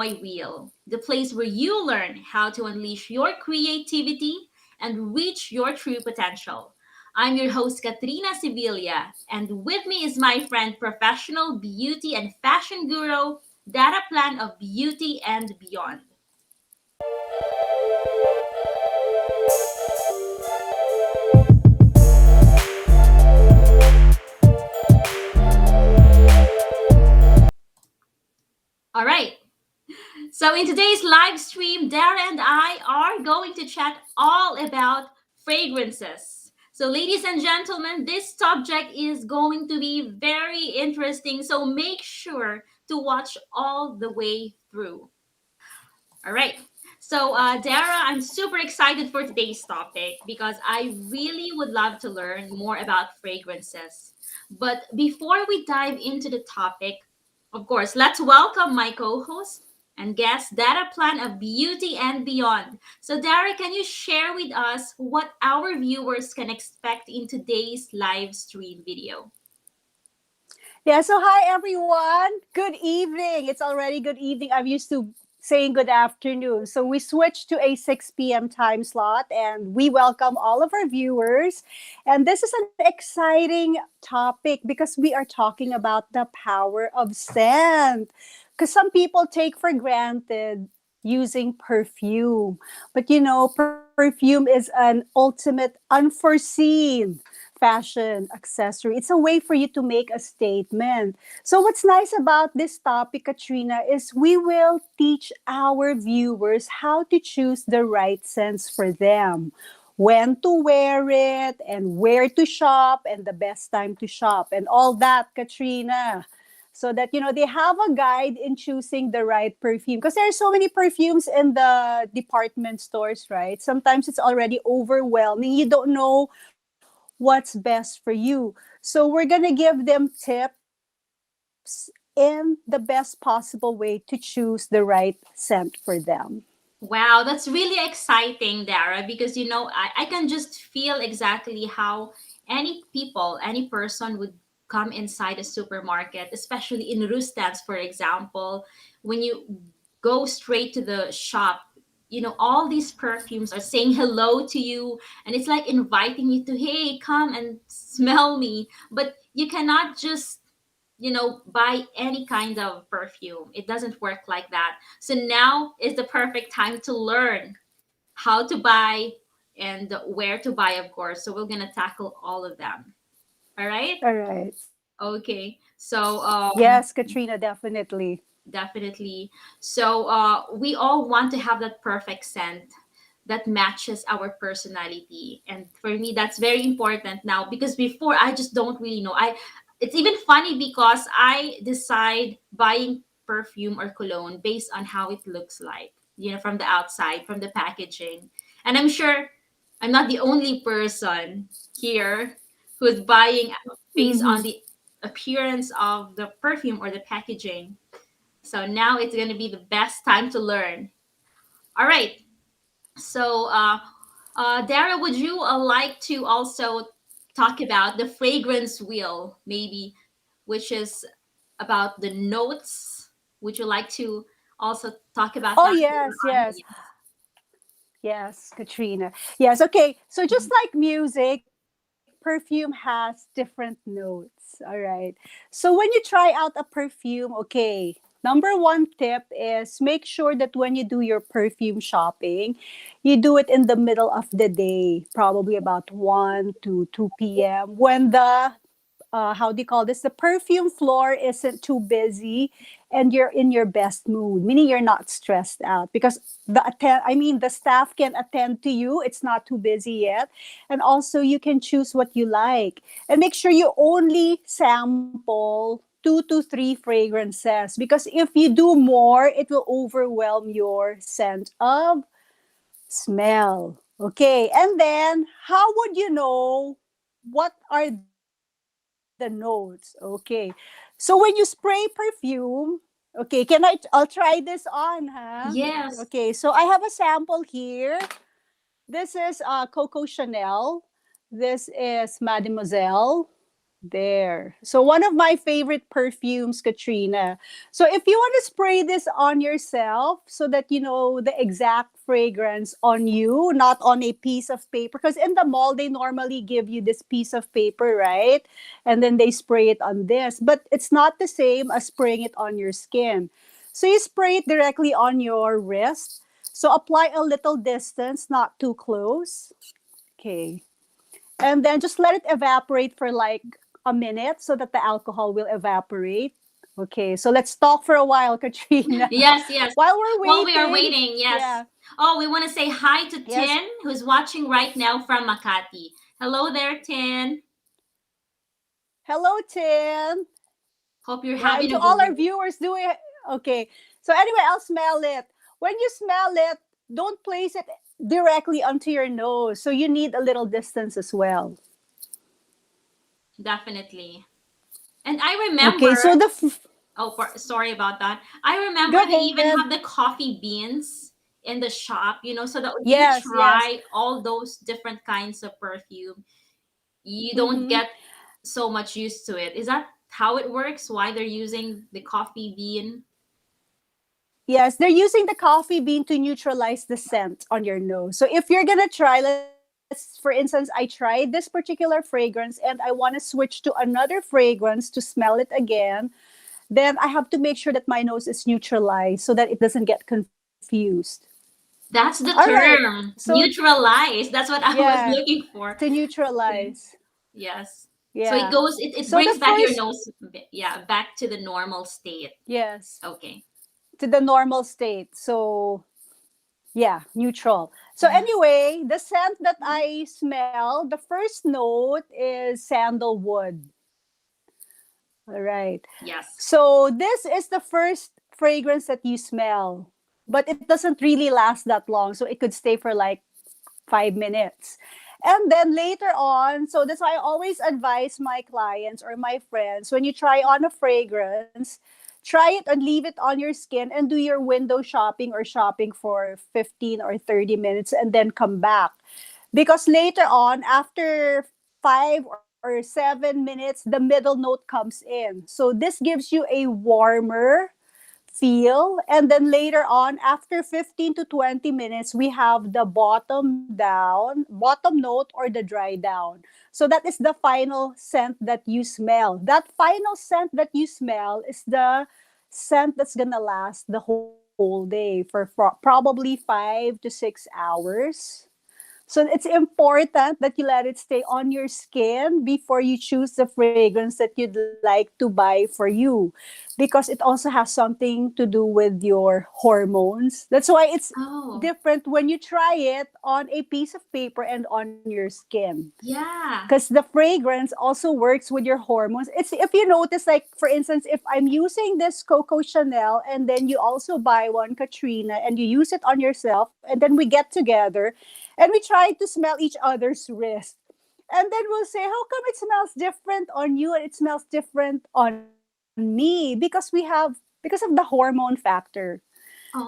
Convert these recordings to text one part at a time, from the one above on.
Real, the place where you learn how to unleash your creativity and reach your true potential. I'm your host, Katrina Sevilla, and with me is my friend, professional beauty and fashion guru, Dara Plan of Beauty and Beyond. All right. So, in today's live stream, Dara and I are going to chat all about fragrances. So, ladies and gentlemen, this subject is going to be very interesting. So, make sure to watch all the way through. All right. So, Dara, I'm super excited for today's topic because I really would love to learn more about fragrances. But before we dive into the topic, of course, let's welcome my co host and guest, Dara Plan of Beauty and Beyond. So, Dara, can you share with us what our viewers can expect in today's live stream video? Yeah, so hi everyone. Good evening. It's already good evening. I'm used to saying good afternoon. So we switched to a 6 p.m. time slot and we welcome all of our viewers. And this is an exciting topic because we are talking about the power of scent. Because some people take for granted using perfume. But perfume is an ultimate unforeseen fashion accessory. It's a way for you to make a statement. So, what's nice about this topic, Katrina, is we will teach our viewers how to choose the right scents for them, when to wear it, and where to shop, and the best time to shop, and all that, Katrina. So that they have a guide in choosing the right perfume, because there are so many perfumes in the department stores, right? Sometimes it's already overwhelming. You don't know what's best for you. So we're going to give them tips in the best possible way to choose the right scent for them. Wow, that's really exciting, Dara, because I can just feel exactly how any people, any person would come inside a supermarket, especially in Rustans, for example, when you go straight to the shop, all these perfumes are saying hello to you, and it's like inviting you to, hey, come and smell me. But you cannot just buy any kind of perfume. It doesn't work like that. So now is the perfect time to learn how to buy and where to buy, of course. So we're going to tackle all of them. All right? All right. Okay. So Yes, Katrina, definitely. definitely. So we all want to have that perfect scent that matches our personality. And for me, that's very important now because before I just don't really know. It's even funny because I decide buying perfume or cologne based on how it looks like, from the outside, from the packaging. And I'm sure I'm not the only person here who's buying based Mm-hmm. on the appearance of the perfume or the packaging. So now it's going to be the best time to learn. All right. So, Dara, would you like to also talk about the fragrance wheel, maybe, which is about the notes? Would you like to also talk about Oh, that later yes, on? yes. Yes, Katrina. Yes, okay. So just like music, perfume has different notes. All right. So when you try out a perfume, okay, number one tip is make sure that when you do your perfume shopping, you do it in the middle of the day, probably about 1 to 2 p.m. when the how do you call this? The perfume floor isn't too busy and you're in your best mood, meaning you're not stressed out because the staff can attend to you. It's not too busy yet. And also you can choose what you like and make sure you only sample 2 to 3 fragrances because if you do more, it will overwhelm your scent of smell. Okay. And then how would you know what are the notes? Okay. So when you spray perfume, okay, I'll try this on, huh? Okay. Yes. So I have a sample here. This is Coco Chanel. This is Mademoiselle. There. So one of my favorite perfumes, Katrina. So if you want to spray this on yourself so that you know the exact fragrance on you, not on a piece of paper, because in the mall they normally give you this piece of paper, right? And then they spray it on this, but it's not the same as spraying it on your skin. So you spray it directly on your wrist. So apply a little distance, not too close. Okay, and then just let it evaporate for like a minute so that the alcohol will evaporate. Okay, so let's talk for a while, Katrina. Yes, yes. While we're While we are waiting, waiting, yes. yeah, Oh, we want to say hi to yes. Tin, who's watching right now from Makati. Hello there, Tin. Hello, Tim. Hope you're Yeah, and having to a good all our day. viewers, okay. So anyway, I'll smell it. When you smell it, don't place it directly onto your nose. So you need a little distance as well. Definitely. And I Okay, remember, so oh, sorry about that. I remember go they even ahead. have the coffee beans in the shop, so that when you Yes, yes. try all those different kinds of perfume, you don't Mm-hmm. get so much used to it. Is that how it works? Why they're using the coffee bean? Yes, they're using the coffee bean to neutralize the scent on your nose. So if you're gonna try, for instance, I tried this particular fragrance and I want to switch to another fragrance to smell it again, then I have to make sure that my nose is neutralized so that it doesn't get confused. That's All the right. term. So Neutralize. That's what I was yeah, looking for. to Okay. neutralize. Yes. So it Yeah. goes, it So the brings back your first, nose, yeah, back to the normal state. yes, Okay. to the normal state. So yeah, neutral. So Yes. anyway, the scent that I smell, the first note is sandalwood. All right. Yes. So this is the first fragrance that you smell, but it doesn't really last that long. So it could stay for like 5 minutes. And then later on, so that's why I always advise my clients or my friends when you try on a fragrance, try it and leave it on your skin and do your window shopping or shopping for 15 or 30 minutes and then come back. Because later on, after 5 or 7 minutes, the middle note comes in. So this gives you a warmer feel. And then later on, after 15 to 20 minutes, we have the bottom note or the dry down. So that is the final scent that you smell. That final scent that you smell is the scent that's going to last the whole day for probably 5 to 6 hours. So it's important that you let it stay on your skin before you choose the fragrance that you'd like to buy for you, because it also has something to do with your hormones. That's why it's Oh, different when you try it on a piece of paper and on your skin. yeah. Because the fragrance also works with your hormones. It's if you notice, like for instance, if I'm using this Coco Chanel and then you also buy one, Katrina, and you use it on yourself, and then we get together and we try to smell each other's wrist. And then we'll say, how come it smells different on you and it smells different on me? Because of the hormone factor.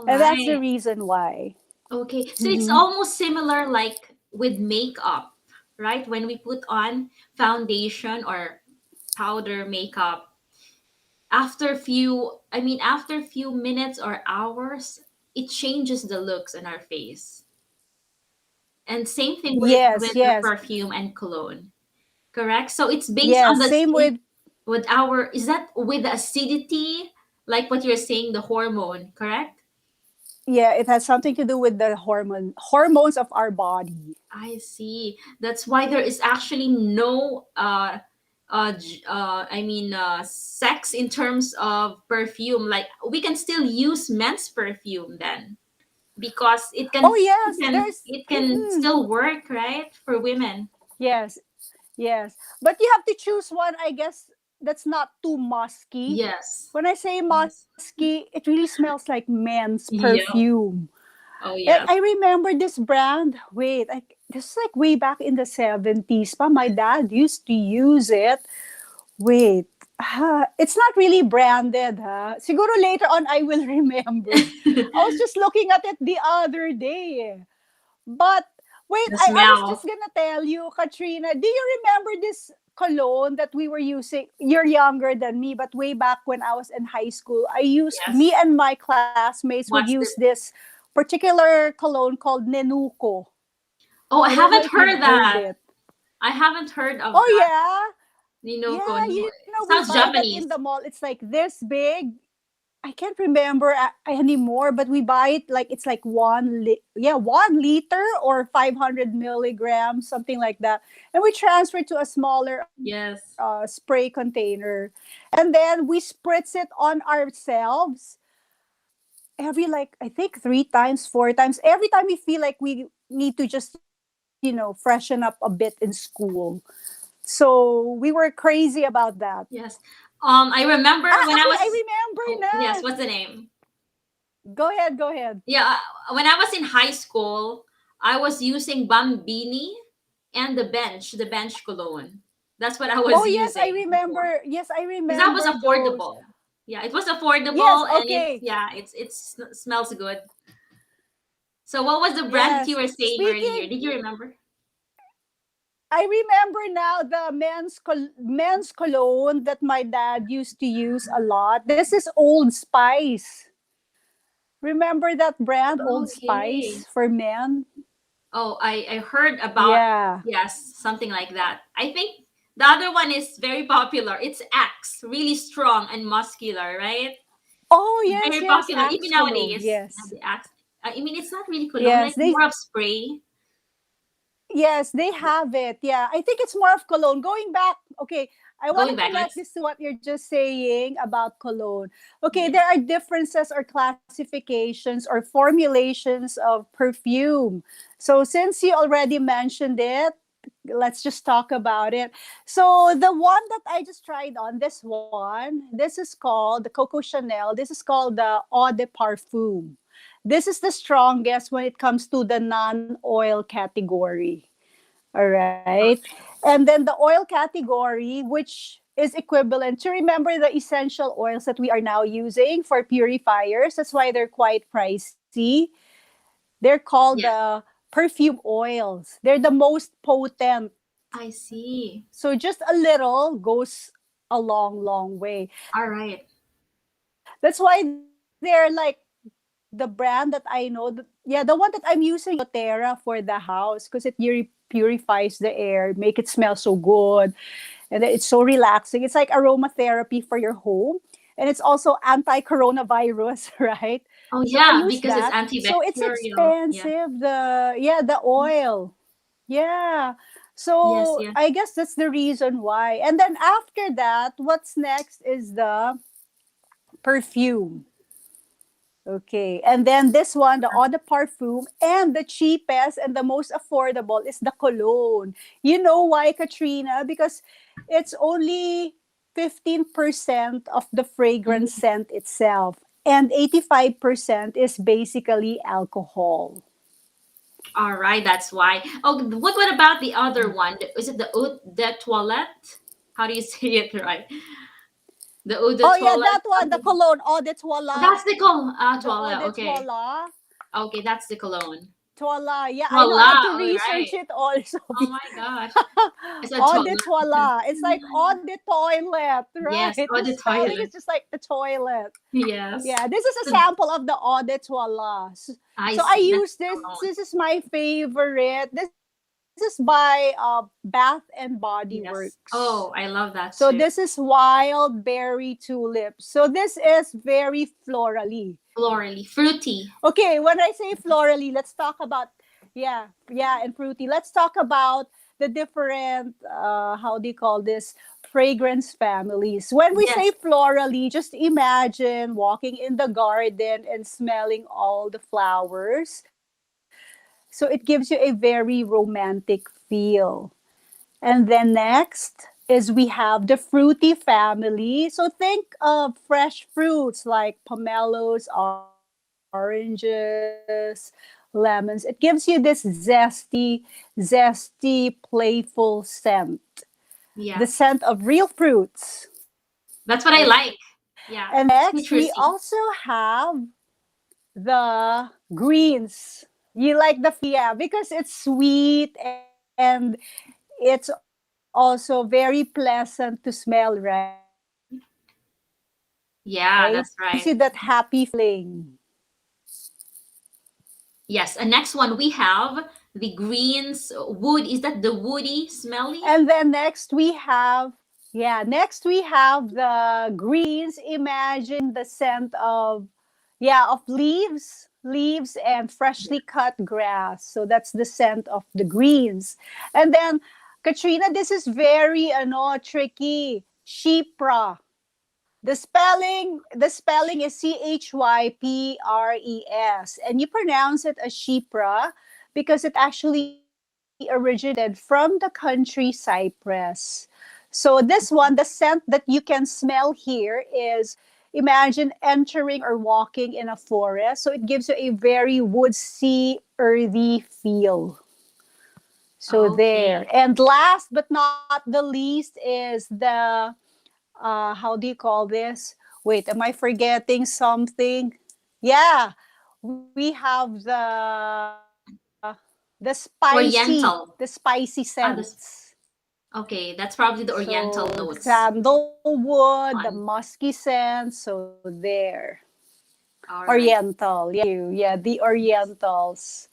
And that's the All reason right. why. Okay. So Mm-hmm. it's almost similar like with makeup, right? When we put on foundation or powder makeup, after few minutes or hours, it changes the looks on our face. And same thing Yes, with the yes. perfume and cologne. Correct? So it's based on Yes, the same with, with our, is that with the acidity, like what you're saying, the hormone, correct? yeah, it has something to do with the hormones of our body. I see. That's why there is actually no sex in terms of perfume. Like we can still use men's perfume then, because Oh yes, there's it can still work, right, for women. yes, yes. But you have to choose one, I guess, that's not too musky. Yes. When I say Yes. musky, it really smells like men's Yeah. perfume. Oh And I yes. remember this brand. Wait, this is like way back in the 70s. Pa, my dad used to use it. Wait, it's not really branded, ha? Siguro later on I will remember. I was just looking at it the other day. But wait, The I was just smell. gonna tell you, Katrina, do you remember this cologne that we were using. You're younger than me, but way back when I was in high school, me Yes. and my classmates would What's use the? this particular cologne called Nenuco. Oh, I I don't know haven't if you've heard heard that. it. I haven't heard of Oh that. yeah. Ninoko. Yeah, No, you know, it we sounds buy that in Japanese. the mall. It's like this big. I can't remember anymore, but we buy it like it's like 1 liter or 500 milligrams, something like that, and we transfer it to a smaller Yes. spray container, and then we spritz it on ourselves every, like, I think 3 times, 4 times. Every time we feel like we need to just freshen up a bit in school. So we were crazy about that. Yes. I remember when I Okay, I was. remember Oh, yes. now. What's the name? Go ahead, go ahead. Yeah. When I was in high school, I was using Bambini and the bench cologne. That's what I was Oh yes, I using before. remember. Yes, I Because that was remember those. affordable. Yeah, it was Yes, affordable and it's okay. yeah, smells good. So what was the brand that you Yes. were saying earlier? Speaking, Did you remember? I remember now the men's cologne that my dad used to use a lot. This is Old Spice. Remember that brand, Old Okay. Spice for men? Oh, I heard about, Yeah. yes, something like that. I think the other one is very popular. It's Axe, really strong and muscular, right? Oh yes, Very yes, popular even Axe cologne. nowadays. Yes. The Axe. I mean, it's not really cologne, Yes, like they more of spray. Yes, they have it. Yeah, I think it's more of cologne. Going back, okay, I want to Going back, connect let's. this to what you're just saying about cologne. Okay, Yes. there are differences or classifications or formulations of perfume. So since you already mentioned it, let's just talk about it. So the one that I just tried on, this is called the Coco Chanel. This is called the Eau de Parfum. This is the strongest when it comes to the non-oil category. All right. And then the oil category, which is equivalent to, remember, the essential oils that we are now using for purifiers. That's why they're quite pricey. They're called Yes. the perfume oils. They're the most potent. I see. So just a little goes a long, long way. All right. That's why they're like the brand that I know. Yeah, the one that I'm using is doTERRA for the house because it purifies the air, make it smell so good, and then it's so relaxing. It's like aromatherapy for your home, and it's also anti-coronavirus, right? Oh So I yeah, use because it's that. So it's antibacterial. Yeah. expensive. The oil. Yeah. Yes, So yes. I guess that's the reason why. And then after that, what's next is the perfume. Okay. And then this one, the eau de parfum, and the cheapest and the most affordable is the cologne. You know why, Katrina? Because it's only 15% of the fragrance Mhm. scent itself, and 85% is basically alcohol. All right, that's why. Oh, what about the other one? Is it the eau de toilette? How do you say it right? The eau de Oh, yeah, toilette that one, the something. cologne, eau de Oh, toilette. that's the cologne. Ah, The eau toilette. de Okay. toilette. Okay, that's the cologne. Toilette. Yeah, I know. I Voila. had to All right. research it also. Oh my gosh. I said Eau de toilet. toilette. It's like eau de toilet, Yes, right? or The the spelling is toilet. just like the toilet. Yes. Yeah, this is a So sample of the eau de toilette. I So I see. That's use the this. cologne. This is my favorite. This is by Bath and Body Works. Yes. Oh, I love So that this too. is wild berry tulip. So this is very florally. Florally, fruity. Okay, when I say florally, let's talk about, yeah, and fruity. Let's talk about the different, how do you call this, fragrance families. When we say Yes. florally, just imagine walking in the garden and smelling all the flowers. So it gives you a very romantic feel. And then next is we have the fruity family. So think of fresh fruits like pomelos, oranges, lemons. It gives you this zesty, playful scent. The Yeah. scent of real fruits. That's what I Okay. like. And Yeah. then next, we Citrusy. also have the greens. You like the, yeah, because it's sweet and it's organic. also very pleasant to smell, right? Gives Yeah, you that's that right. happy feeling. Yes, and next one we have the greens wood. Is that the woody smelly? And then next we have the greens. Imagine the scent of, of leaves and freshly cut grass. So that's the scent of the greens. And then, Katrina, this is very tricky. Shipra. The spelling is Chypres, and you pronounce it as Shipra because it actually originated from the country Cyprus. So this one, the scent that you can smell here is, imagine entering or walking in a forest. So it gives you a very woodsy, earthy feel. So there. Okay. And last but not the least is the how do you call this? Wait, am I forgetting something? Yeah, we have the Oriental. spicy Ah, this, scents. okay, that's probably the Oriental So notes. sandalwood, the On. musky scent. So there, All right. Oriental. Yeah, thank you. Yeah, the Orientals.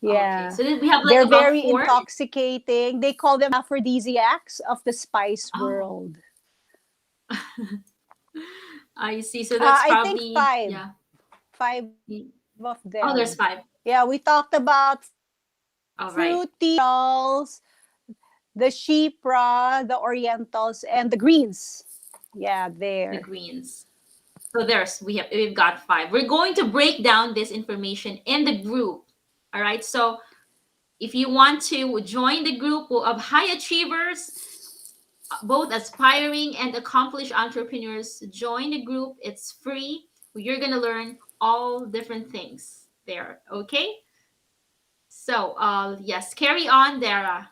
Okay, Yeah, so then we have like they're about very four. intoxicating. They call them aphrodisiacs of the spice Oh, world. I see. So that's I think probably, yeah. five of Oh, them. there's five. Yeah, we talked about fruity All right. orientals, the Shipra, the orientals, and the greens. Yeah, The there. greens. So we've got five. We're going to break down this information in the group. All right. So if you want to join the group of high achievers, both aspiring and accomplished entrepreneurs, join the group. It's free. You're gonna learn all different things there. Okay. So yes, carry on, Dara.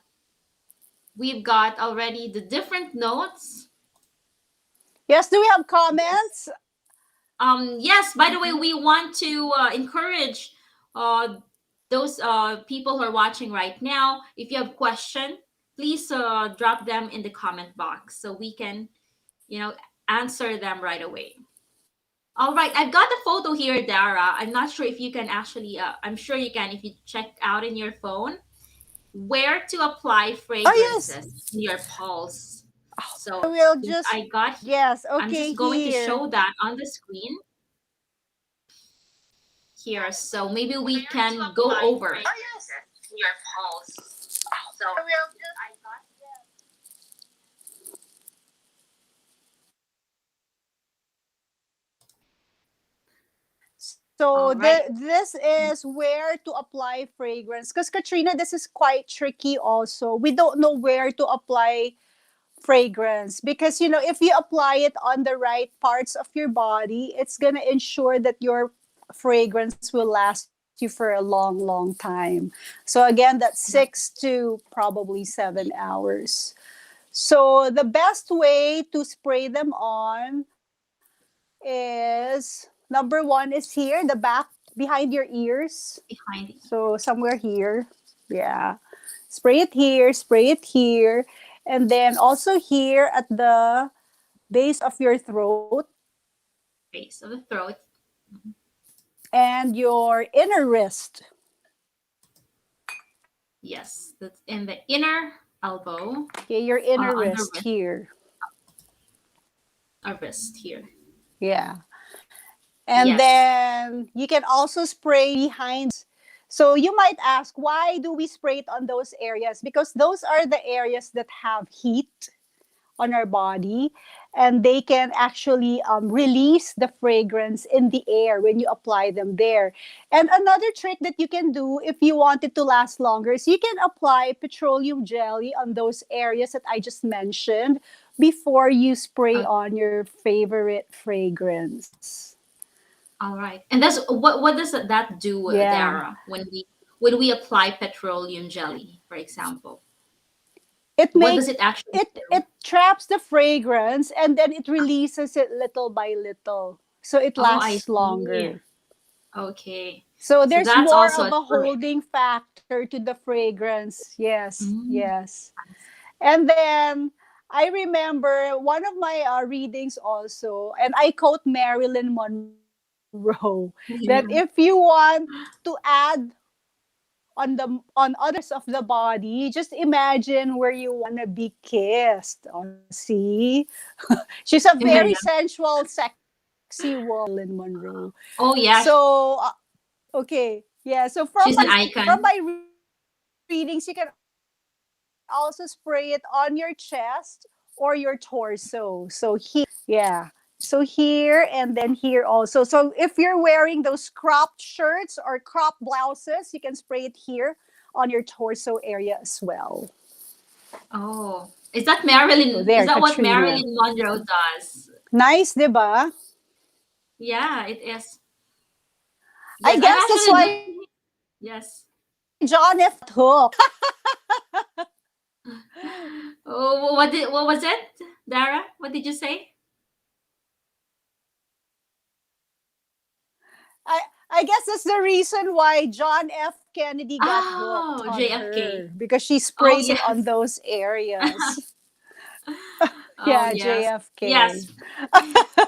We've got already the different notes. Yes, do we have Yes. comments? Yes, by the way, Mhm. we want to encourage uh, those people who are watching right now. If you have question, please drop them in the comment box so we can, you know, answer them right away. All right, I've got a photo here, Dara. I'm not sure if you can actually, I'm sure you can if you check out in your phone where to apply Oh, yes. fragrances in your pulse. I So will since just, I got, yes, I'm okay, just going to here. show that on the screen here. So maybe we can go over. In your pulse. So I will just, I got. so All right. this is where to apply fragrance. Because Katrina, this is quite tricky also. We don't know where to apply fragrance because if you apply it on the right parts of your body, it's going to ensure that your fragrance will last you for a long time. So again, that's Yep. 6 to probably 7 hours. So the best way to spray them on is, number one is here, the back behind your ears. Behind the So somewhere here. Yeah. Spray it here, and then also here at the base of your throat base of the throat. and your inner wrist. Yes, that's in the inner elbow, Okay, your inner on the wrist wrist, here. a wrist here. Yeah. And Yes. then you can also spray behind the ears. So you might ask, why do we spray it on those areas? Because those are the areas that have heat on our body, and they can actually release the fragrance in the air when you apply them there. And another trick that you can do if you want it to last longer is you can apply petroleum jelly on those areas that I just mentioned before you spray Okay. on your favorite fragrance. All right. And that's what does that do, Yeah. Dara, when we apply petroleum jelly, for example? It What does make it actually it do? traps the fragrance, and then it releases it little by little. So it Oh, I lasts see. longer. Okay. So So there's that's more also of a a trick. holding factor to the fragrance. Yes, Mm, yes. And then I remember one of my readings also, and I quote Marilyn Monroe, that if you want to add on others of the body, just imagine where you wanna be kissed. Oh, see, she's a very Yeah. sensual, sexy woman, Marilyn Monroe. Oh yeah, So okay, yeah. So she's an from icon. my readings, you can also spray it on your chest or your torso. So yeah. So here and then here also. So if you're wearing those cropped shirts or cropped blouses, you can spray it here on your torso area as well. Oh, is that So Marilyn? there, Is that what Katrina. Marilyn Monroe does? Nice, diba? Yeah, it is. I Yes, I'm guess that's actually why looking. John F. Yes. Kennedy got hooked. Oh, what was it, Dara? What did you say? I guess that's the reason why John F. Kennedy got hooked Oh, on JFK. her because she Oh sprays it on yes. those areas. Oh Yeah, yes. JFK. Yes.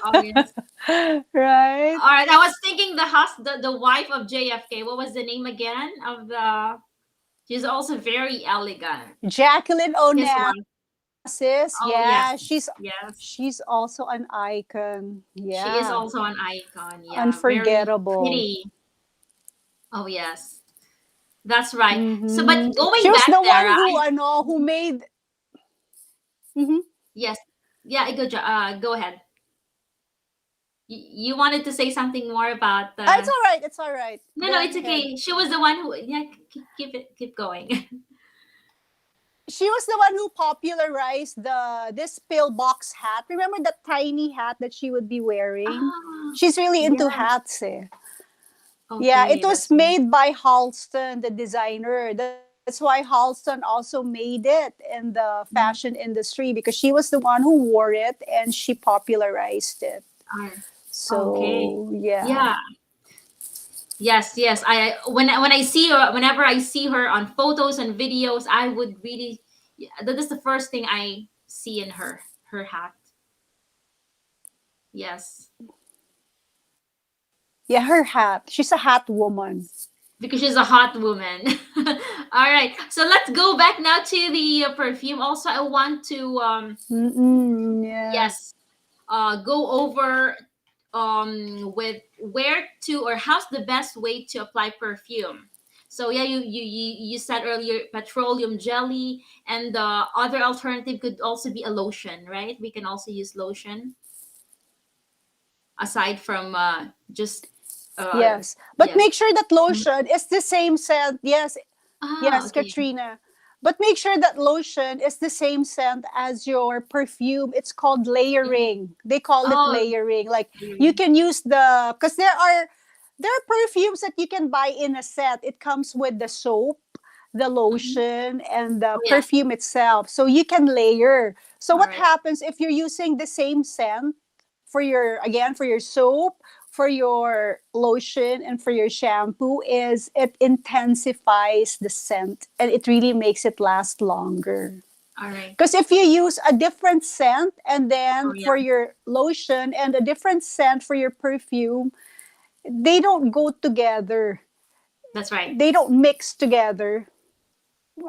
Oh yes. Right? All right. I was thinking the wife of JFK. What was the name again of the? She's also very elegant. Jacqueline His wife. Onassis. Yeah, Oh yes. she's also an icon. She is Yeah. also an icon. Yeah, very Unforgettable. pretty. Oh yes, that's right. So, but Mm-hmm. She going was back, the one Dara, who ano who made. Mhm. yes, yeah, go ahead. You wanted to say something more about It's the? all right. It's all right. No, Go no, it's ahead. okay. She was the one who. Yeah, keep going. She was the one who popularized this pillbox hat. Remember that tiny hat that she would be wearing? Ah, She's really into yes. hats. Eh. Yeah, it Okay, was that's right. made by Halston, the designer. That's why Halston also made it in the fashion Mhm. industry because she was the one who wore it and she popularized it. Ah, okay. So, yeah. Yeah. Yes. When I see her, whenever I see her on photos and videos, I would really. Yeah, that is the first thing I see in her hat. Yes, Yeah, her hat. She's a hat woman. because she's a hot woman. All right, so let's go back now to the perfume. Also, I want to Mm-mm, yeah. yes, go over with where to or how's the best way to apply perfume. So yeah, you said earlier petroleum jelly, and the other alternative could also be a lotion, right? We can also use lotion aside from just Yes. But yes. make sure that Mhm. lotion is the same scent. Yes, Ah, yes, okay. Katrina. But make sure that lotion is the same scent as your perfume. It's called Mhm. layering. They call it Oh, layering. Like you really? can use because there are perfumes that you can buy in a set. It comes with the soap, the Mhm. lotion, and the Oh yeah. perfume itself. So you can layer. So All what right. happens if you're using the same scent for your soap, for your lotion, and for your shampoo is it intensifies the scent and it really makes it last longer. All right. Because if you use a different scent and Oh then yeah. for your lotion and a different scent for your perfume, they don't go together. That's right. They don't mix together.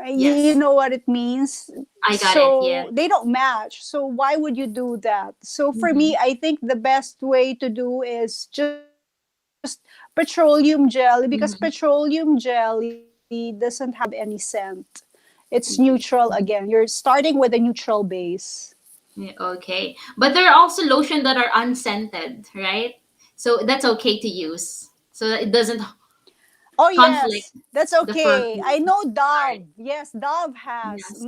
You Yes, know what it means. I got it. So Yes. they don't match. So why would you do that? So for Mm-hmm. me, I think the best way to do is just petroleum jelly because petroleum Mm-hmm. jelly doesn't have any scent. It's neutral again. You're Mm-hmm. starting with a neutral base. Yeah, okay. But there are also lotion that are unscented, right? So that's okay to use. So that it doesn't Oh conflict yes, that's the okay. perfume. I know All right. Dove. Yes, Dove has. Yes.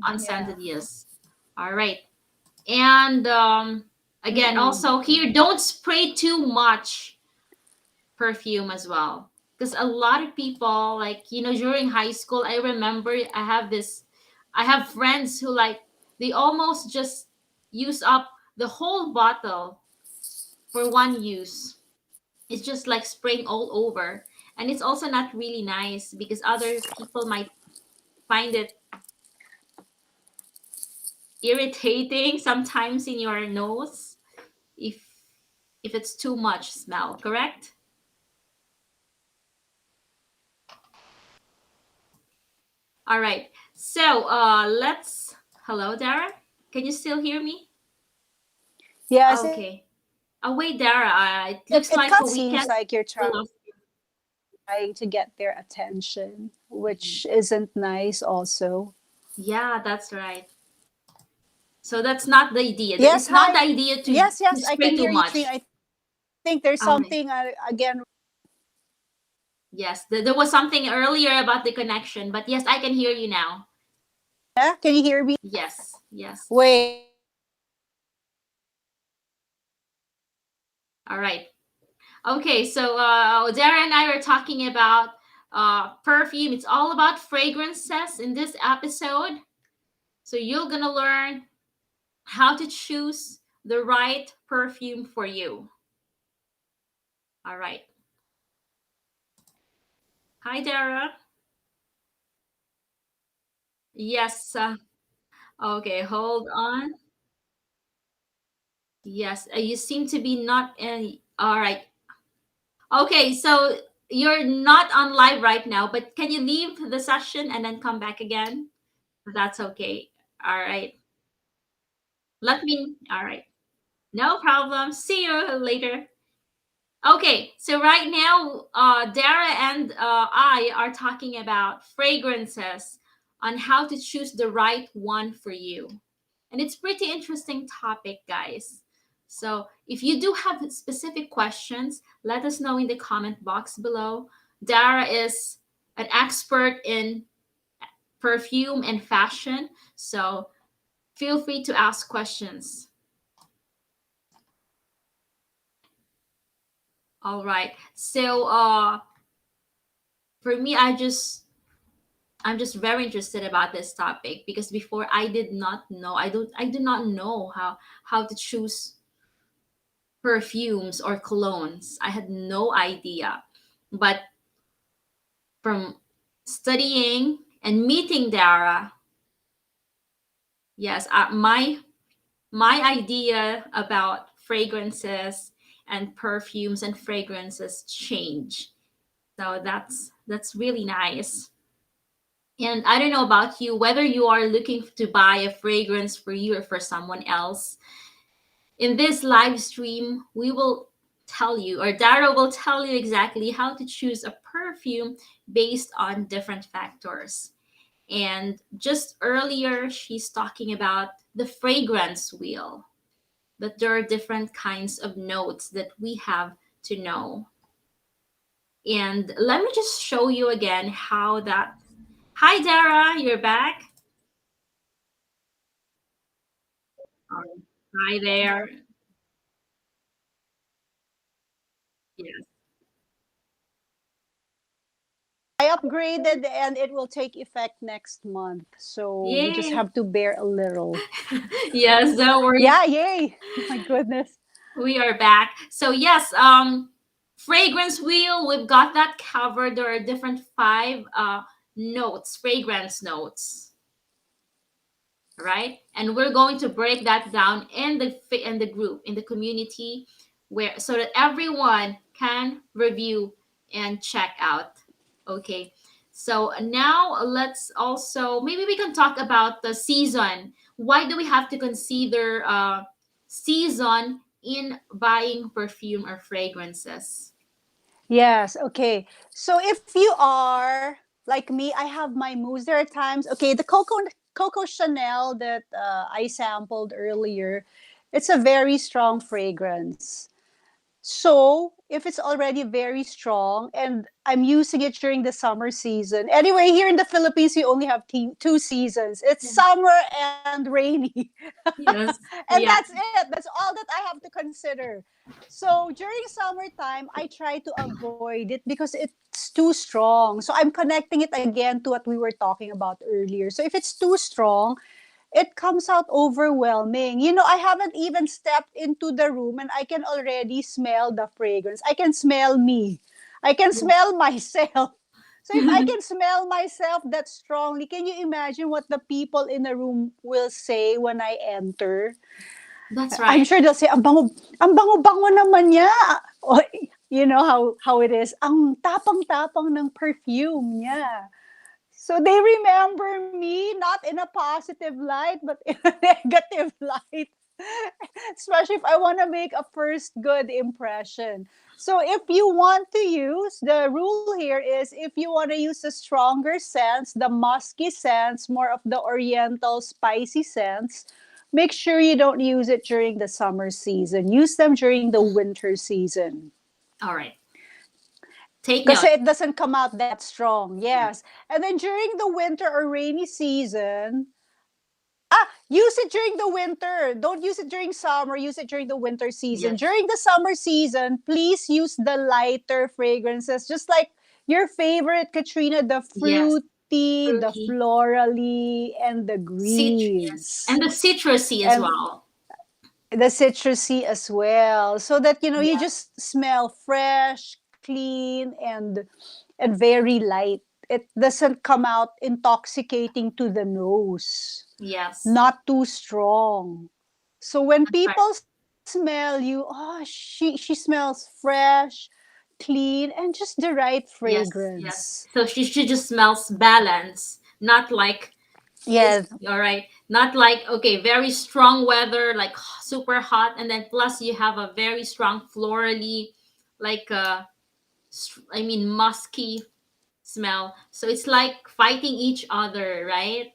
Yeah. Unscented, yes. All right. And again, Mm-mm. also here, don't spray too much perfume as well. Because a lot of people, like, during high school, I remember I have friends who, like, they almost just use up the whole bottle for one use. It's just like spraying all over. And it's also not really nice because other people might find it irritating sometimes in your nose if it's too much smell, correct? All right. So let's. Hello, Dara. Can you still hear me? Yes, Okay. Oh wait, Dara. It it looks kind like of we seems can't. like you're We lost. trying to get their attention, which isn't nice also. Yeah, that's right. So that's not the idea. Yes, It's not the hi. idea Yes, to yes, I spray can too hear you, Trina. much. I think there's All right. something again. Yes, there was something earlier about the connection, but yes, I can hear you now. Yeah? Can you hear me? Yes, yes. Wait. All right. Okay, so Dara and I are talking about perfume. It's all about fragrances in this episode. So you're gonna learn how to choose the right perfume for you. All right. Hi, Dara. Yes. Okay, hold on. Yes, you seem to be not in. All right. Okay, so you're not on live right now, but can you leave the session and then come back again? That's okay. All right. All right. No problem. See you later. Okay, so right now, Dara and I are talking about fragrances on how to choose the right one for you. And it's pretty interesting topic, guys. So if you do have specific questions, let us know in the comment box below. Dara is an expert in perfume and fashion, so feel free to ask questions. All right. So for me, I'm just very interested about this topic because before I did not know, I do not know how to choose perfumes or colognes. I had no idea. But from studying and meeting Dara, yes, my idea about fragrances and perfumes and fragrances change. So that's really nice. And I don't know about you, whether you are looking to buy a fragrance for you or for someone else. In this live stream, we will tell you, or Dara will tell you exactly how to choose a perfume based on different factors. And just earlier, she's talking about the fragrance wheel, that there are different kinds of notes that we have to know. And let me just show you again how that. Hi, Dara, you're back. Hi there. Yes. I upgraded and it will take effect next month. So we just Yay. have to bear a little. Yes, don't worry. Yeah, yay. My goodness. We are back. So yes, fragrance wheel, we've got that covered. There are different five notes, fragrance notes, right? And we're going to break that down in the group, in the community, where so that everyone can review and check out. Okay. So now let's also maybe we can talk about the season. Why do we have to consider season in buying perfume or fragrances? Yes, okay. So if you are like me, I have my moods. There are times, okay, the Coco Chanel that I sampled earlier, it's a very strong fragrance. So if it's already very strong and I'm using it during the summer season. Anyway, here in the Philippines, we only have two seasons. It's Yeah. summer and rainy. Yes. And that's Yeah. it. That's all that I have to consider. So during summertime, I try to avoid it because it's too strong. So I'm connecting it again to what we were talking about earlier. So if it's too strong, it comes out overwhelming. You know, I haven't even stepped into the room and I can already smell the fragrance. I can smell me. I can Yeah. smell myself. So if I can smell myself that strongly, can you imagine what the people in the room will say when I enter? That's I'm right. sure they'll say, ang bango-bango naman niya. O, you know how it is. Ang tapang-tapang ng perfume niya. So they remember me not in a positive light, but in a negative light. Especially if I want to make a first good impression. So if you want to use, the rule here is if you want to use the stronger scents, the musky scents, more of the oriental spicy scents, make sure you don't use it during the summer season. Use them during the winter season. All right. Take Because note. it doesn't come out that strong. Yeah. Yes. And then during the winter or rainy season, use it during the winter. Don't use it during summer. Use it during the winter season. Yes. During the summer season, please use the lighter fragrances, just like your favorite, Katrina, the Yes. fruity, the Fruity. florally, and the Citrus. greens. And the citrusy as And well. the citrusy as well. So that, you Yeah. just smell fresh, clean, and very light. It doesn't come out intoxicating to the nose, Yes. not too strong. So when That's right. people smell you, oh, she smells fresh, clean, and just the right Yes. Yes. fragrance. So she just smells balanced, not like this. Yeah, All right. Not like, okay, very strong weather, like super hot, and then plus you have a very strong florally, like I mean musky smell. So it's like fighting each other, right?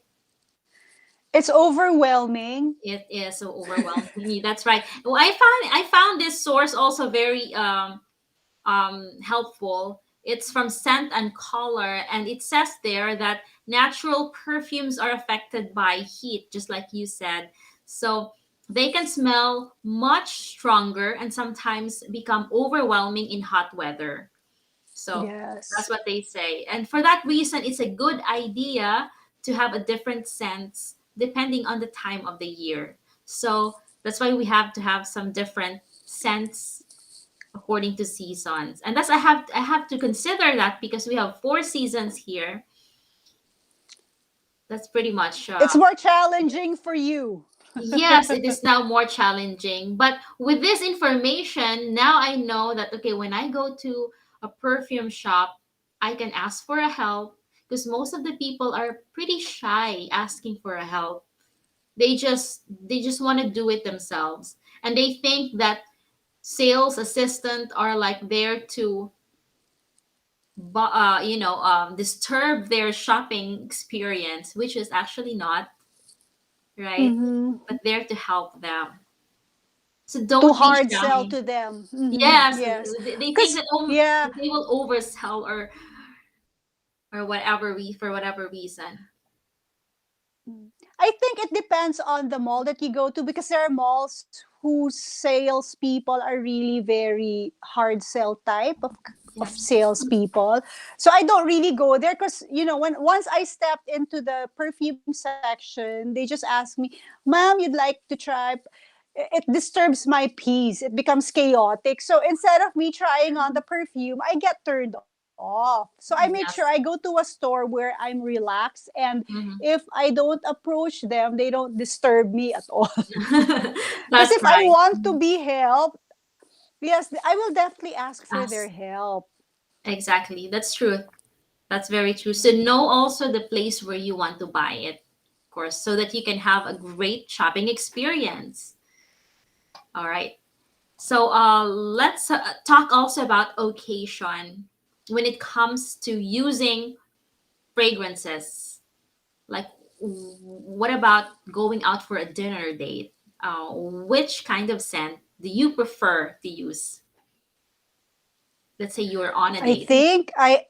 it's overwhelming. It is so overwhelming. That's right. Well, I found this source also very helpful. It's from Scent and Color, and it says there that natural perfumes are affected by heat, just like you said. So they can smell much stronger and sometimes become overwhelming in hot weather. So that's Yes. what they say. And for that reason, it's a good idea to have a different scents depending on the time of the year. So that's why we have to have some different scents according to seasons. And that's I have to consider that because we have 4 seasons here. That's pretty much It's more challenging for you. yes, it is now more challenging. But with this information, now I know that okay, when I go to a perfume shop, I can ask for a help because most of the people are pretty shy asking for a help. They just want to do it themselves. And they think that sales assistant are like there to disturb their shopping experience, which is actually not, right? Mm-hmm. But there to help them. So To don't be hard sell shy. to them. Mm-hmm. Yes, Yes. they think Because, that yeah, they will oversell or whatever for whatever reason. I think it depends on the mall that you go to because there are malls whose salespeople are really very hard sell type of Yes. salespeople. So I don't really go there because when once I stepped into the perfume section, they just ask me, "Ma'am, you'd like to try?" It disturbs my peace. It becomes chaotic. So instead of me trying on the perfume, I get turned off. So I make sure I go Yes. to a store where I'm relaxed, and Hmm. if I don't approach them, they don't disturb me at all. Because That's if I right. want to be helped, yes, I will definitely ask for their Yes, help. exactly. That's true. That's very true. So know also the place where you want to buy it, of course, so that you can have a great shopping experience. All right. So let's talk also about occasion when it comes to using fragrances. Like, what about going out for a dinner date? Which kind of scent do you prefer to use? Let's say you're on a I date. think I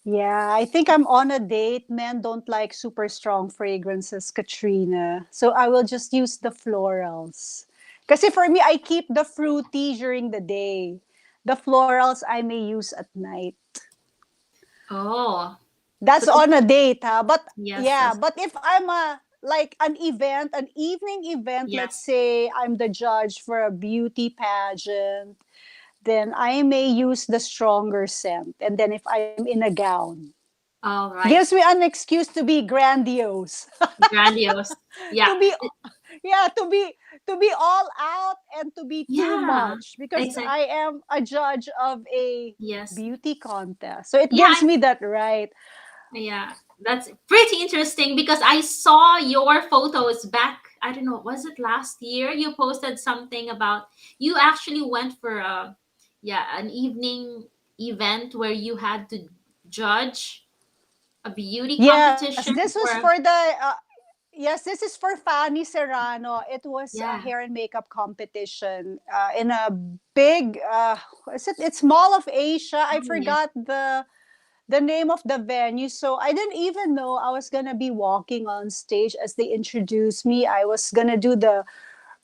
Yeah, I think I'm on a date. Men don't like super strong fragrances, Katrina. So I will just use the florals. Because for me, I keep the fruity during the day. The florals I may use at night. Oh, so That's on a date, huh? But yes, yeah, yes, but if I'm like an evening event, let's yes. say I'm the judge for a beauty pageant, then I may use the stronger scent. And then if I'm in a gown, All gives right. me an excuse to be grandiose. Grandiose. Yeah. To be yeah, to be all out and to be too Yeah. much, because Exactly. I am a judge of a Yes. beauty contest. So it Yeah. gives me that right. Yeah. That's pretty interesting because I saw your photos back. I don't know, was it last year? You posted something about you actually went for a, yeah, an evening event where you had to judge a beauty Yes, competition this was for for, the yes, this is for Fanny Serrano. It was a yeah. hair and makeup competition in a big is it, it's Mall of Asia. I Oh, yes. forgot the name of the venue. So I didn't even know I was gonna be walking on stage as they introduced me. I was gonna do the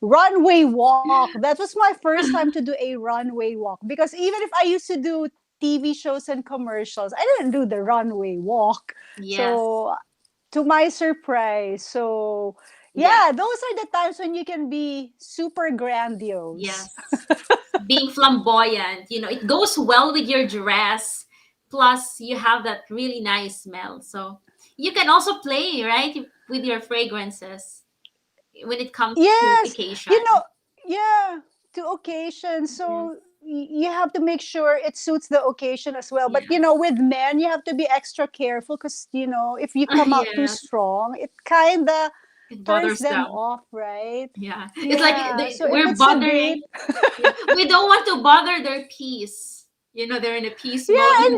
runway walk. That was my first time to do a runway walk, because even if I used to do TV shows and commercials, I didn't do the runway walk. Yes. So to my surprise, so Yeah. yeah, those are the times when you can be super grandiose. Yes. Being flamboyant, it goes well with your dress. Plus, you have that really nice smell. So you can also play, right, with your fragrances when it comes to Yes, occasion. you know, yeah, to occasion. Yes. So you have to make sure it suits the occasion as well. But Yes. with men, you have to be extra careful, because if you come out too Yes. strong, it kind of It turns bothers them them. off, right? Yeah. It's like Yeah. So if we're it's a date, bothering. Yeah. We don't want to bother their peace. They're in a peace mode. yeah, and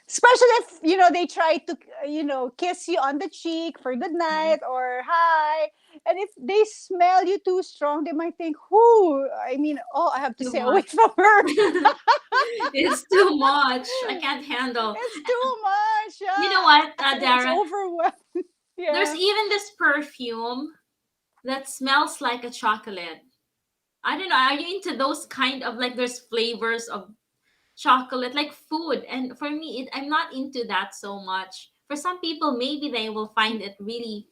especially if they try to kiss you on the cheek for good Yeah. night or hi, and if they smell you too strong, they might think, who I mean, oh, I have to Too stay away much. from her. It's too much. I can't handle. It's too much. You know Yeah, what, it's Dara? overwhelmed. There's Yeah. even this perfume that smells like a chocolate. I don't know. Are you into those kind of, like, there's flavors of chocolate, like food? And for me, I'm not into that so much. For some people, maybe they will find it really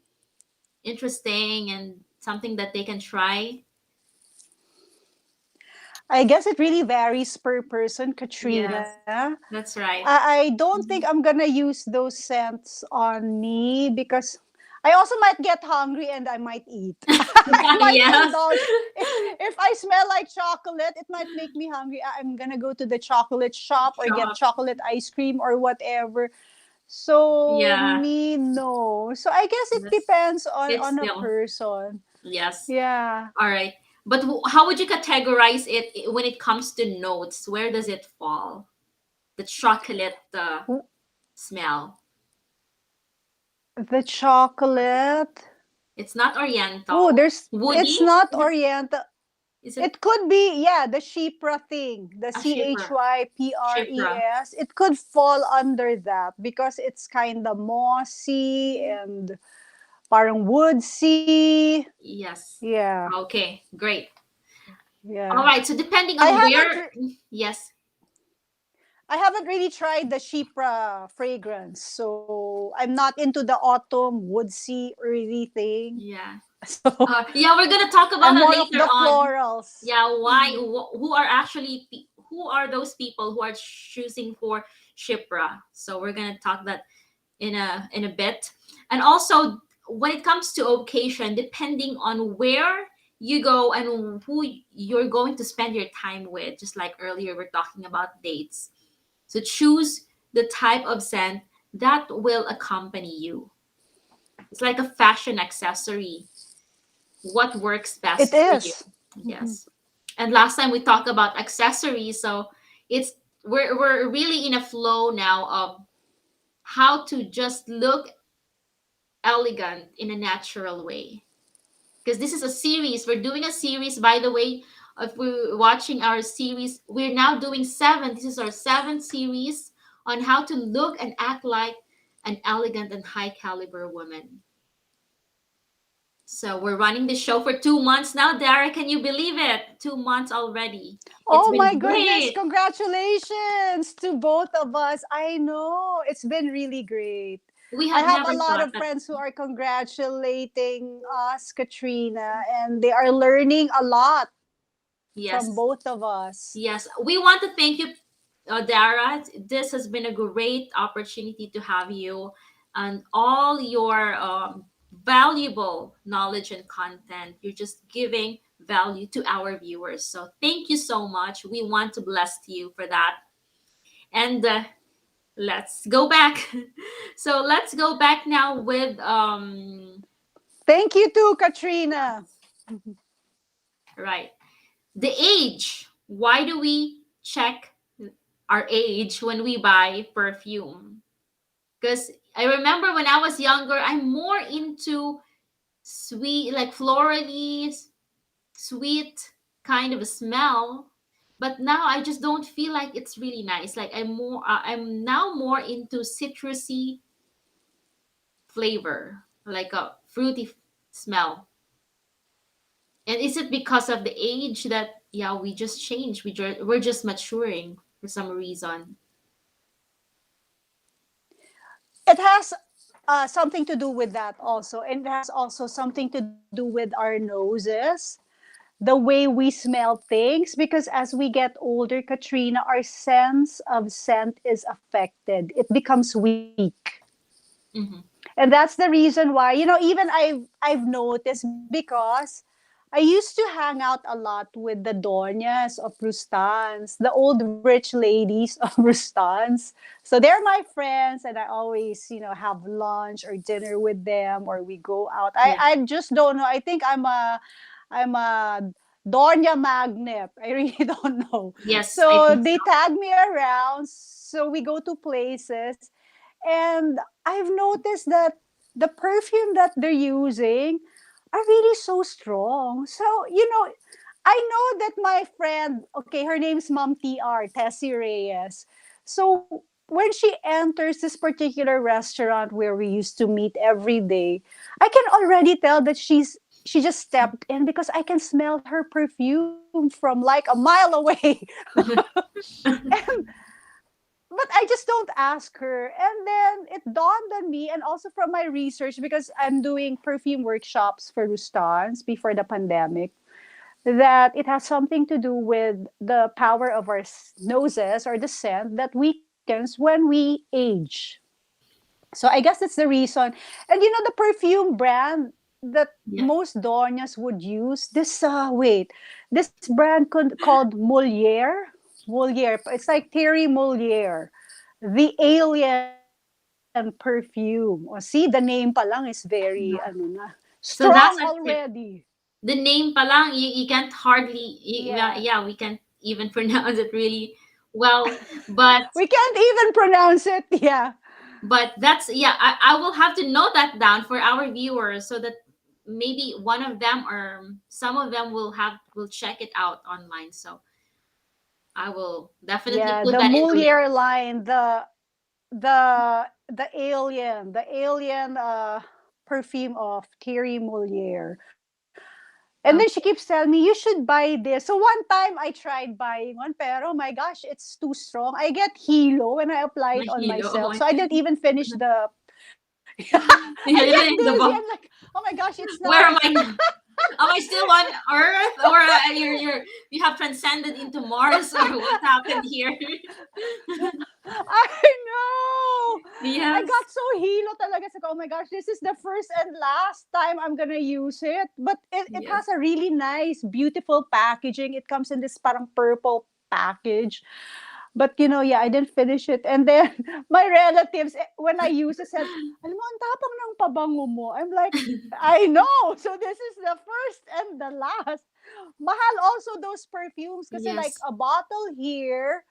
interesting and something that they can try. I guess it really varies per person, Yes, Katrina. that's right. I don't think I'm Mhm. gonna use those scents on me, because I also might get hungry and I might eat. I might Yes. indulge. If I smell like chocolate, it might make me hungry. I'm gonna go to the chocolate shop or get Shop. chocolate ice cream or whatever. So Yeah. me, no. So I guess it Yes. depends It's on a still. person. Yes. Yeah. All right. But how would you categorize it when it comes to notes? Where does it fall? The chocolate smell. The chocolate. It's not Oh, oriental. there's. Woody? It's not Oriental. Is it It could be, yeah, the Shipra thing, the a shipper? Shipra. CHYPRES. It could fall under that, because it's kind of mossy and parang woodsy. Yes. Yeah, Okay, great. All yeah. right. So depending I on haven't where, re- yes. I haven't really tried the Shipra fragrance, so I'm not into the autumn woodsy earthy thing. Yeah. So Yeah, we're gonna talk I'm about that more of later the on. florals. Yeah, why? Mhm. Who are actually who are those people who are choosing for Shipra? So we're gonna talk that in a bit. And also, when it comes to occasion, depending on where you go and who you're going to spend your time with, just like earlier we're talking about dates. So choose the type of scent that will accompany you. It's like a fashion accessory. What works It best for you? is. Mhm. Yes. And last time we talked about accessories, so it's we're really in a flow now of how to just look elegant in a natural way. Because this is a series. We're doing a series, by the way. If we're watching our series, we're now doing seven. This is our seventh series on how to look and act like an elegant and high caliber woman. So we're running the show for 2 months now. Dara, can you believe it? 2 months already. It's Oh my been goodness, great. congratulations to both of us. I know, it's been really great. We I have have never a lot thought of that. friends who are congratulating us, Katrina, and they are learning a lot from Yes. both of us. Yes. We want to thank you, Dara. This has been a great opportunity to have you and all your valuable knowledge and content. You're just giving value to our viewers. So thank you so much. We want to bless you for that. And let's go back. So let's go back now with Thank you too, Katrina. right, the age. Why do we check our age when we buy perfume? Because I remember when I was younger, I'm more into sweet, like florally sweet kind of a smell. But now I just don't feel like it's really nice. Like I'm now more into citrusy flavor, like a fruity smell. And is it because of the age that yeah we just change? We're just maturing for some reason. It has something to do with that also. And it has also something to do with our noses, the way we smell things, because as we get older, Katrina, our sense of scent is affected. It becomes weak. Hmm. And that's the reason why, even I've noticed, because I used to hang out a lot with the doñas of Rustans, the old rich ladies of Rustans. So they're my friends, and I always, have lunch or dinner with them, or we go out. I Yeah. I just don't know. I think I'm a doña magnet. I really don't know. Yes, I So think they so. tag me around. So we go to places, and I've noticed that the perfume that they're using are really so strong. So, I know that my friend, okay, her name's Mom TR, Tessie Reyes. So when she enters this particular restaurant where we used to meet every day, I can already tell that she just stepped in, because I can smell her perfume from like a mile away. And but I just don't ask her. And then it dawned on me, and also from my research, because I'm doing perfume workshops for Rustans before the pandemic, that it has something to do with the power of our noses, or the scent that weakens when we age. So I guess that's the reason. And the perfume brand that Yeah. most doñas would use, this brand called Moliere. It's like Thierry Moliere, the Alien perfume. O, see, the name pa lang is very, Yeah. strong So that's actually already. the name palang you can't hardly Yeah. yeah we can't even pronounce it really well, but We can't even pronounce it. Yeah. that's yeah I will have to note that down for our viewers so that maybe one of them or some of them will check it out online. So I will definitely Yeah, put the that in the link. Moliere line, the alien perfume of Thierry Moliere. And then she keeps Okay. telling me, you should buy this. So one time I tried buying one, pero oh my gosh, it's too strong. I get hilo when I apply it on Mahilo. myself. So I didn't even finish the. I Yeah, get dizzy. I'm the like, oh my gosh, it's not. where am I now? Am I still on Earth, or you have transcended into Mars, or what happened here? I know. I Yes, got so hilo talaga. Sa oh my gosh, this is the first and last time I'm gonna use it. But it yes, has a really nice, beautiful packaging. It comes in this parang purple package. But yeah, I didn't finish it. And then my relatives, when I used it, said, alam mo, ang tapang ng pabango mo. I'm like, I know. So this is the first and the last. Mahal also those perfumes, kasi like yes. a bottle here,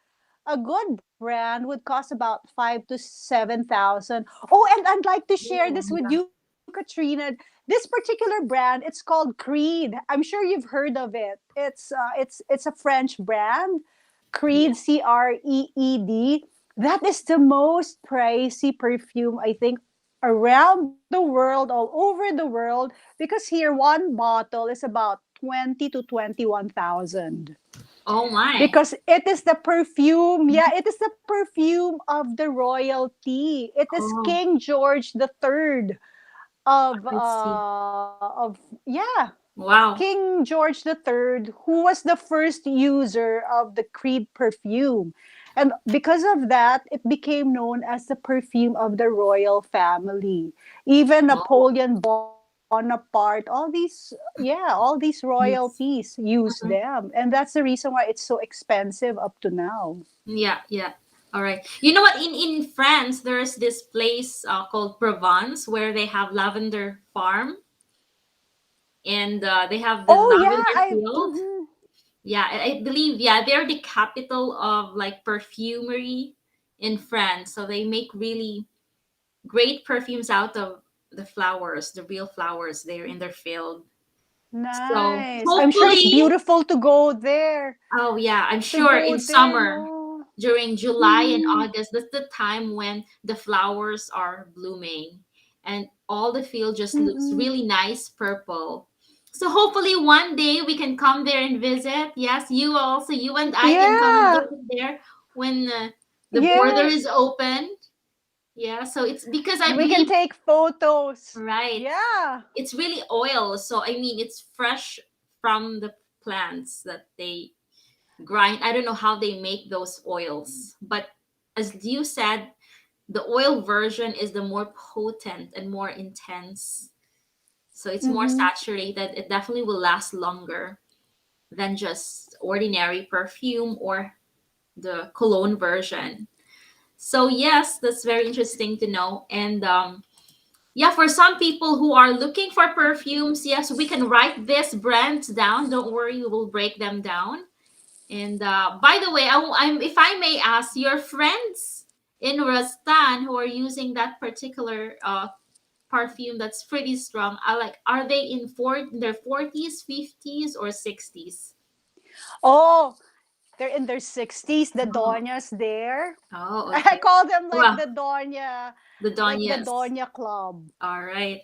a good brand would cost about 5 to 7 thousand. Oh, and I'd like to share Oh, this with yeah. you, Katrina. This particular brand, it's called Creed. I'm sure you've heard of it. It's a French brand. Yeah. Creed, Creed. That is the most pricey perfume, I think, around the world, all over the world, because here one bottle is about 20 to 21 thousand, Oh my. because it is the perfume. Yeah, it is the perfume of the royalty. It is Oh, King George the Third of I see. yeah. Wow. King George III, who was the first user of the Creed perfume. And because of that, it became known as the perfume of the royal family. Even Oh, Napoleon Bonaparte, all these royalties yes. used them. And that's the reason why it's so expensive up to now. Yeah, yeah. All right. You know what? In France, there's this place called Provence where they have lavender farm, and they have the Oh yeah, lavender field. mhm. Yeah, I believe, yeah, they're the capital of like perfumery in France. So they make really great perfumes out of the flowers, the real flowers there in their field. So Nice. I'm sure it's hopefully, beautiful to go there. oh yeah, I'm To sure go in there, summer, no. during July and Mhm. August, that's the time when the flowers are blooming and all the field just looks Mm-mm. really nice purple. So hopefully one day we can come there and visit. Yes, you also, you and I can come and Yeah. visit there when the border is Yes. open. Yeah, so it's because I We can believe, take photos. right, Yeah. it's really oil. So I mean, it's fresh from the plants that they grind. I don't know how they make those oils, but as you said, the oil version is the more potent and more intense. So it's more Mm-hmm. saturated. It definitely will last longer than just ordinary perfume or the cologne version. So yes, that's very interesting to know. And yeah, for some people who are looking for perfumes, yes, we can write these brands down. Don't worry, we will break them down. And by the way, I'm, if I may ask, your friends in Rastan who are using that particular perfume that's pretty strong, are they in their 40s, 50s, or 60s? Oh, they're in their 60s, the Oh, Donya's there. oh, I okay. call them Well, the Like the Donyas. Donya Club. All right.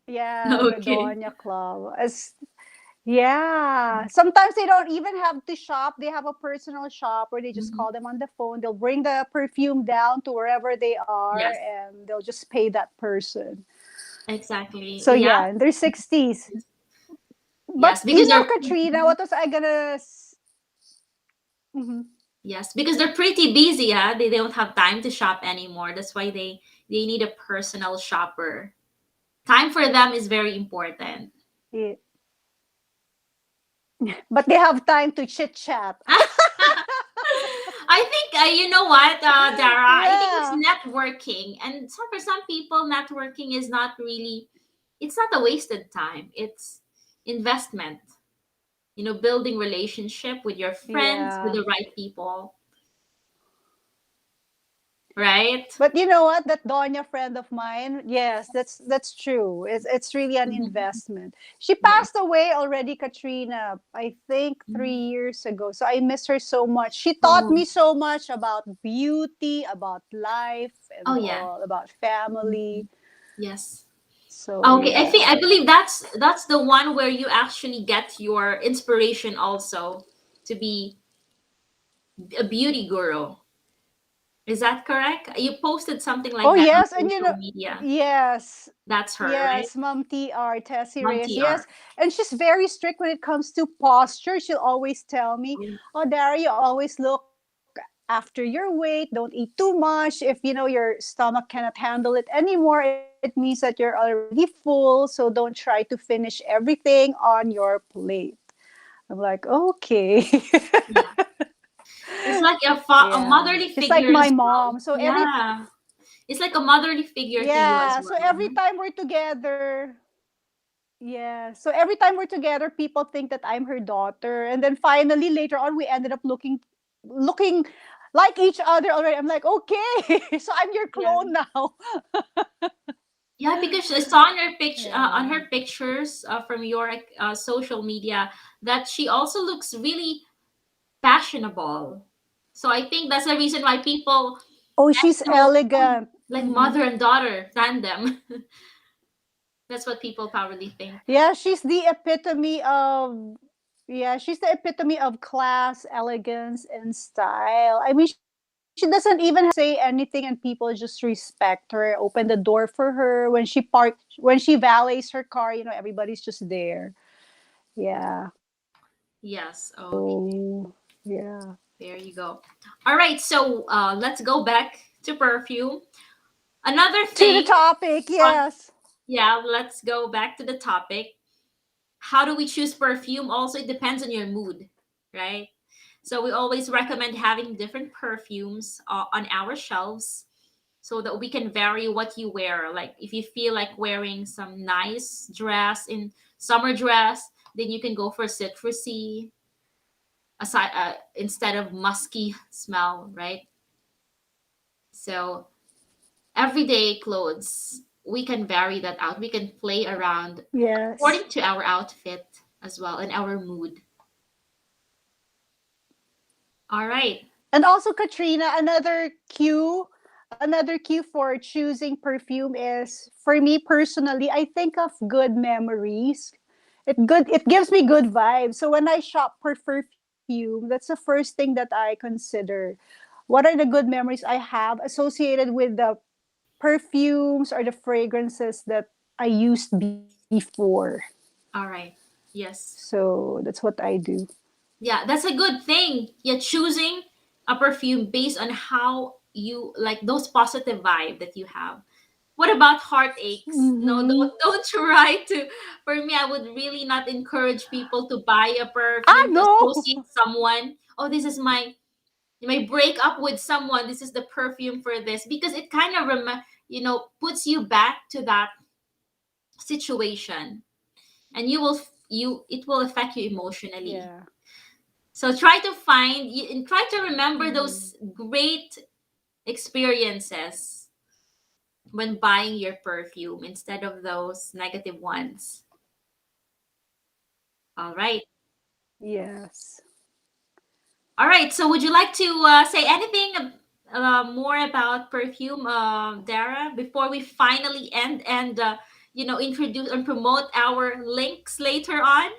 Yeah, the Okay. Donya Club. Yeah. Sometimes they don't even have to shop. They have a personal shop where they just Mhm. call them on the phone. They'll bring the perfume down to wherever they are Yes, and they'll just pay that person. exactly. So Yeah. yeah, in their 60s. But Yes, because they're Katrina, what was I gonna mhm. yes, because they're pretty busy, huh? They don't have time to shop anymore. That's why they need a personal shopper. Time for them is very important. Yeah. But they have time to chit chat. I think you know what, Dara. I think it's Yeah. networking, and so for some people, networking is not really. It's not a wasted time. It's investment. You know, building relationship with your friends, with Yeah. the right people, right? But you know what? That Donya friend of mine, yes, that's true. It's really an Mhm. investment. She Yes. passed away already, Katrina, I think Mhm. 3 years ago. So I miss her so much. She taught Oh, me so much about beauty, about life, oh and yeah. all about family. Mhm. Yes. So Okay, yeah. I believe that's the one where you actually get your inspiration also to be a beauty guru. Is that correct? You posted something Oh like that on yes, and social media. yes, That's her, right? yes, Mom TR, Tessie Mom Reyes. TR. Yes. And she's very strict when it comes to posture. She'll always tell me, oh, Dara, you always look after your weight. Don't eat too much. If, your stomach cannot handle it anymore, it means that you're already full. So don't try to finish everything on your plate. I'm like, okay. Yeah. It's like a Yeah. motherly She's like figure my as well. mom. So Yeah. It's like a motherly figure to you as yeah. So well. every time we're together, yeah. So every time we're together, people think that I'm her daughter. And then finally later on we ended up looking like each other already. I'm like, okay, so I'm your Yeah. clone now. Yeah, because I saw on her on Yeah. her pictures from your social media that she also looks really fashionable. So I think that's the reason why people Oh, tend she's to elegant. like Mhm. mother and daughter tandem. That's what people probably think. Yeah, she's the epitome of class, elegance, and style. I mean, she doesn't even have to say anything and people just respect her, open the door for her when she valets her car, everybody's just there. Yeah. Yes. Okay. So yeah. There you go. All right. So let's go back to perfume. Another To the thing topic, on, yes. yeah, let's go back to the topic. How do we choose perfume? Also, it depends on your mood, right? So we always recommend having different perfumes on our shelves so that we can vary what you wear. Like if you feel like wearing some nice dress in summer dress, then you can go for citrusy aside instead of musky smell, right? So everyday clothes, we can vary that out. We can play around Yes. according to our outfit as well and our mood. All right. And also, Katrina, another cue for choosing perfume is, for me personally, I think of good memories. It gives me good vibes. So when I shop for perfume, that's the first thing that I consider. What are the good memories I have associated with the perfumes or the fragrances that I used before? All right. Yes. So that's what I do. Yeah, that's a good thing. You're choosing a perfume based on how you like those positive vibe that you have. What about heartaches? No, Mm-hmm. don't try to. For me, I would really not encourage people to buy a Ah, perfume to no. associate someone. Oh, this is my breakup with someone. This is the perfume for this because it kind of puts you back to that situation, and it will affect you emotionally. Yeah. So try to find and try to remember Mm-hmm. those great experiences when buying your perfume instead of those negative ones. All right. Yes. All right. So would you like to say anything more about perfume, Dara, before we finally end and introduce and promote our links later on?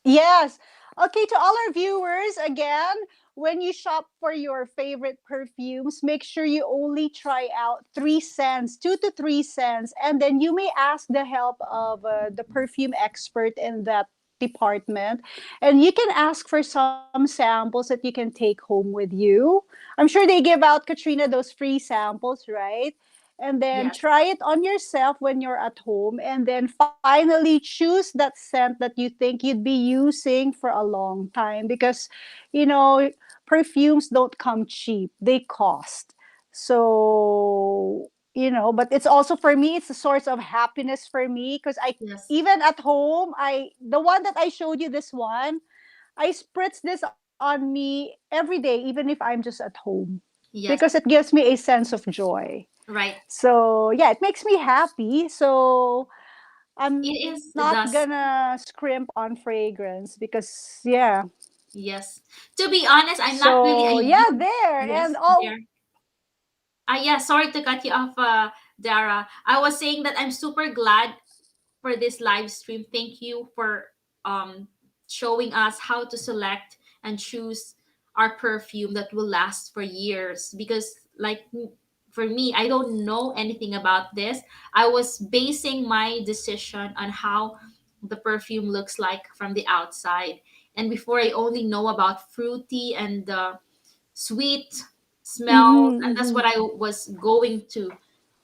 Yes. Okay, to all our viewers, again, when you shop for your favorite perfumes, make sure you only try out 3 cents, 2 to 3 cents, and then you may ask the help of the perfume expert in that department. And you can ask for some samples that you can take home with you. I'm sure they give out, Katrina, those free samples, right? And then Yes. try it on yourself when you're at home, and then finally choose that scent that you think you'd be using for a long time, because you know perfumes don't come cheap, they cost. So but it's also, for me, it's a source of happiness for me, because I, Yes. even at home, I the one that I showed you, this one, I spritz this on me every day, even if I'm just at home, because Yes. it gives me a sense of joy. Right. So yeah, it makes me happy. So I'm It not is. It does. gonna scrimp on fragrance, because yeah. Yes. To be honest, I'm not really So a yeah, huge. there and Yes. all. There. Yeah. Sorry to cut you off, Dara. I was saying that I'm super glad for this live stream. Thank you for um showing us how to select and choose our perfume that will last for years. Because for me, I don't know anything about this. I was basing my decision on how the perfume looks like from the outside, and before I only know about fruity and sweet smells, Mm-hmm, and that's mm-hmm. what I was going to.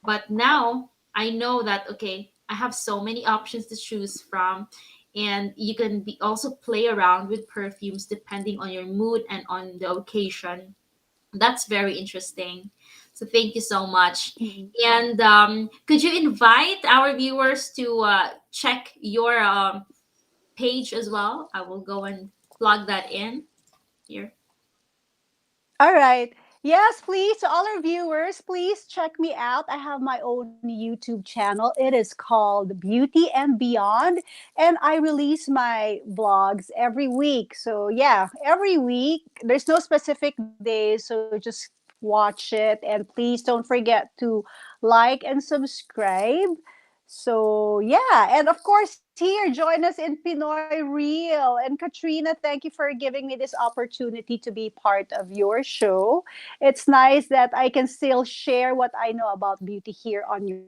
But now I know that okay, I have so many options to choose from, and you can be also play around with perfumes depending on your mood and on the occasion. That's very interesting. So thank you so much. Mm-hmm. And could you invite our viewers to check your page as well? I will go and plug that in here. All right. Yes, please, to all our viewers, please check me out. I have my own YouTube channel. It is called Beauty and Beyond, and I release my vlogs every week. So, yeah, every week. There's no specific days, so just watch it, and please don't forget to like and subscribe. So, yeah, and of course, here, join us in Pinoy Real. And Katrina, thank you for giving me this opportunity to be part of your show. It's nice that I can still share what I know about beauty here on your show.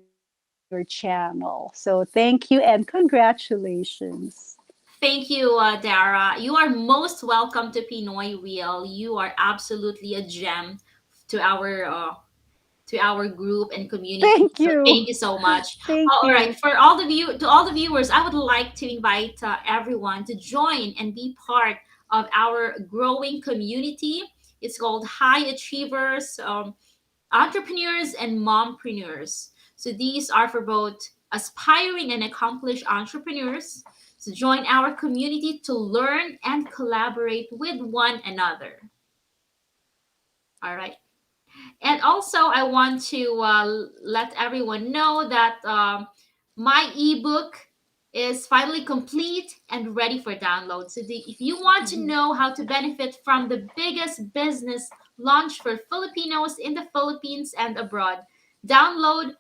your channel. So thank you and congratulations. Thank you, Dara. You are most welcome to Pinoy Real. You are absolutely a gem to our group and community. Thank So you. thank you so much. Thank All right, you. for all the to all the viewers, I would like to invite everyone to join and be part of our growing community. It's called High Achievers, Entrepreneurs and Mompreneurs. So these are for both aspiring and accomplished entrepreneurs. So join our community to learn and collaborate with one another. All right. And also, I want to let everyone know that my ebook is finally complete and ready for download. So, if you want to Mhm. know how to benefit from the biggest business launch for Filipinos in the Philippines and abroad, download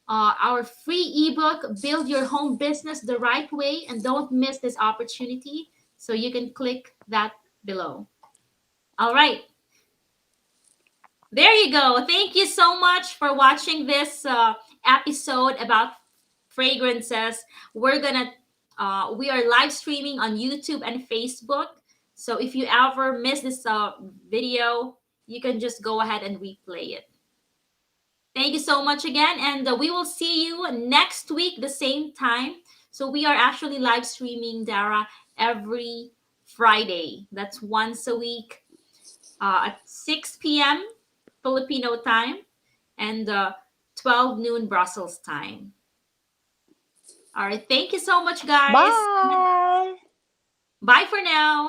our free ebook, Build Your Home Business the Right Way, and don't miss this opportunity. So, you can click that below. All right. There you go. Thank you so much for watching this episode about fragrances. We are live streaming on YouTube and Facebook. So if you ever miss this video, you can just go ahead and replay it. Thank you so much again, and we will see you next week the same time. So we are actually live streaming Dara every Friday. That's once a week at 6 p.m. Filipino time and 12 noon Brussels time. All right. Thank you so much, guys. Bye. Bye for now.